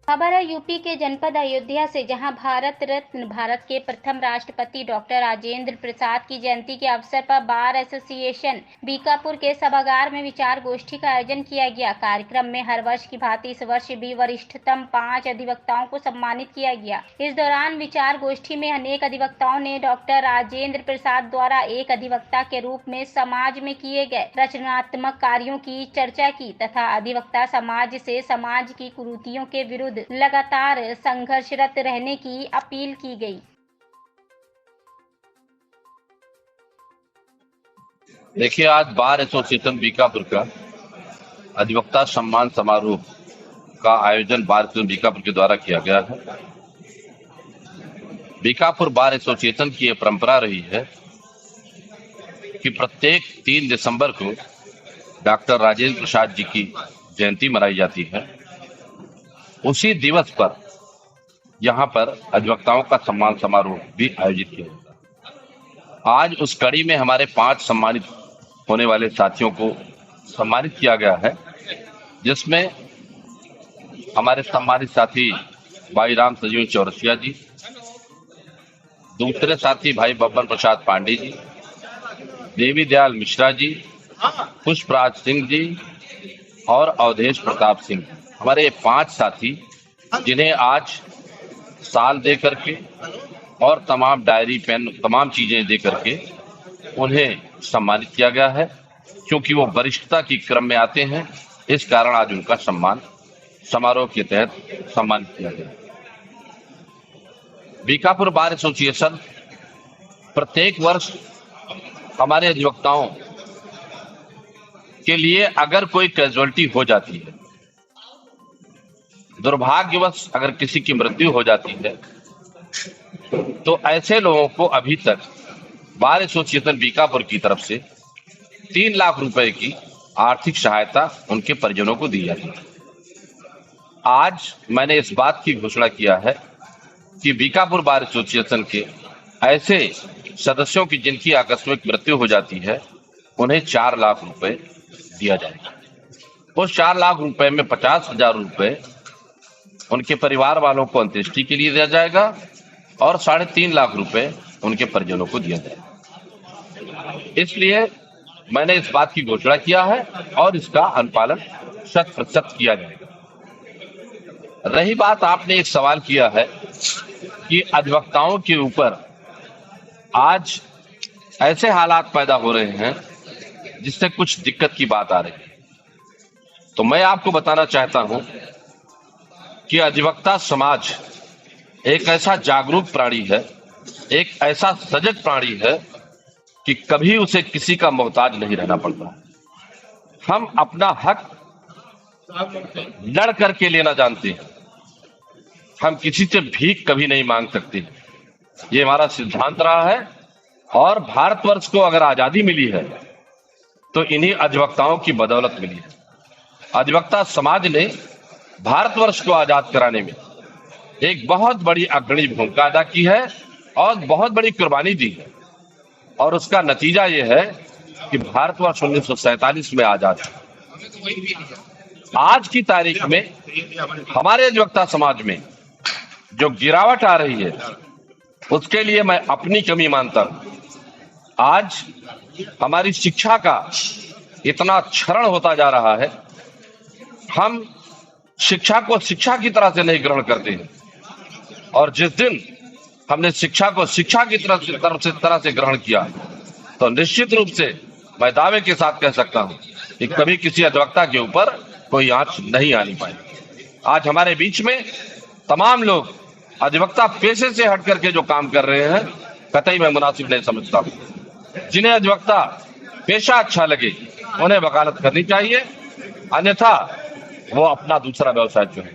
खबर है यूपी के जनपद अयोध्या से, जहां भारत रत्न भारत के प्रथम राष्ट्रपति डॉक्टर राजेंद्र प्रसाद की जयंती के अवसर पर बार एसोसिएशन बीकापुर के सभागार में विचार गोष्ठी का आयोजन किया गया। कार्यक्रम में हर वर्ष की भांति इस वर्ष भी वरिष्ठतम 5 अधिवक्ताओं को सम्मानित किया गया। इस दौरान विचार गोष्ठी में अनेक अधिवक्ताओं ने डॉक्टर राजेंद्र प्रसाद द्वारा एक अधिवक्ता के रूप में समाज में किए गए रचनात्मक कार्यों की चर्चा की तथा अधिवक्ता समाज से समाज की कुरीतियों के विरुद्ध लगातार संघर्षरत रहने की अपील की गई। देखिए, आज बार एसोसिएशन बीकापुर का अधिवक्ता सम्मान समारोह का आयोजन बार एसोसिएशन बीकापुर के द्वारा किया गया है। बीकापुर बार एसोसिएशन की यह परंपरा रही है कि प्रत्येक 3 दिसंबर को डॉक्टर राजेंद्र प्रसाद जी की जयंती मनाई जाती है। उसी दिवस पर यहाँ पर अधिवक्ताओं का सम्मान समारोह भी आयोजित किया जाता है। आज उस कड़ी में हमारे 5 सम्मानित होने वाले साथियों को सम्मानित किया गया है, जिसमें हमारे सम्मानित साथी भाई राम सजीव चौरसिया जी, दूसरे साथी भाई बब्बन प्रसाद पांडे जी, देवी दयाल मिश्रा जी, पुष्पराज सिंह जी और अवधेश प्रताप सिंह। हमारे 5 साथी जिन्हें आज साल दे करके और तमाम डायरी पेन तमाम चीजें दे करके उन्हें सम्मानित किया गया है, क्योंकि वो वरिष्ठता की क्रम में आते हैं। इस कारण आज उनका सम्मान समारोह के तहत सम्मानित किया गया। बीकापुर बार एसोसिएशन प्रत्येक वर्ष हमारे अधिवक्ताओं के लिए अगर कोई कैजुअलिटी हो जाती है, दुर्भाग्यवश अगर किसी की मृत्यु हो जाती है, तो ऐसे लोगों को अभी तक बार एसोसिएशन बीकापुर की तरफ से 3 लाख रुपए की आर्थिक सहायता उनके परिजनों को दी जाती है। आज मैंने इस बात की घोषणा किया है कि बीकापुर बार एसोसिएशन के ऐसे सदस्यों की जिनकी आकस्मिक मृत्यु हो जाती है, उन्हें 4 लाख रुपए दिया जाएगा। उस 4 लाख रुपए में 50,000 रुपए उनके परिवार वालों को अंत्येष्टि के लिए दिया जाएगा और 3.5 लाख रुपए उनके परिजनों को दिया जाएगा। इसलिए मैंने इस बात की घोषणा किया है और इसका अनुपालन 100% किया जाएगा। रही बात, आपने एक सवाल किया है कि अधिवक्ताओं के ऊपर आज ऐसे हालात पैदा हो रहे हैं जिससे कुछ दिक्कत की बात आ रही है। तो मैं आपको बताना चाहता हूं कि अधिवक्ता समाज एक ऐसा जागरूक प्राणी है, एक ऐसा सजग प्राणी है कि कभी उसे किसी का मोहताज नहीं रहना पड़ता। हम अपना हक लड़ करके लेना जानते हैं। हम किसी से भीख कभी नहीं मांग सकते। ये हमारा सिद्धांत रहा है और भारतवर्ष को अगर आजादी मिली है तो इन्हीं अधिवक्ताओं की बदौलत मिली है। अधिवक्ता समाज ने भारतवर्ष को आजाद कराने में एक बहुत बड़ी अग्रणी भूमिका अदा की है और बहुत बड़ी कुर्बानी दी है, और उसका नतीजा यह है कि भारतवर्ष 1947 में आजाद है। आज की तारीख में हमारे अधिवक्ता समाज में जो गिरावट आ रही है, उसके लिए मैं अपनी कमी मानता हूं। आज हमारी शिक्षा का इतना क्षरण होता जा रहा है, हम शिक्षा को शिक्षा की तरह से नहीं ग्रहण करते हैं, और जिस दिन हमने शिक्षा को शिक्षा की तरह से ग्रहण किया, तो निश्चित रूप से मैं दावे के साथ कह सकता हूं कि कभी किसी अधिवक्ता के ऊपर कोई आंच नहीं आनी पाई। आज हमारे बीच में तमाम लोग अधिवक्ता पेशे से हट करके जो काम कर रहे हैं, कतई मैं मुनासिब नहीं समझता हूं। जिन्हें अधिवक्ता पेशा अच्छा लगे उन्हें वकालत करनी चाहिए, अन्यथा वो अपना दूसरा व्यवसाय चुने।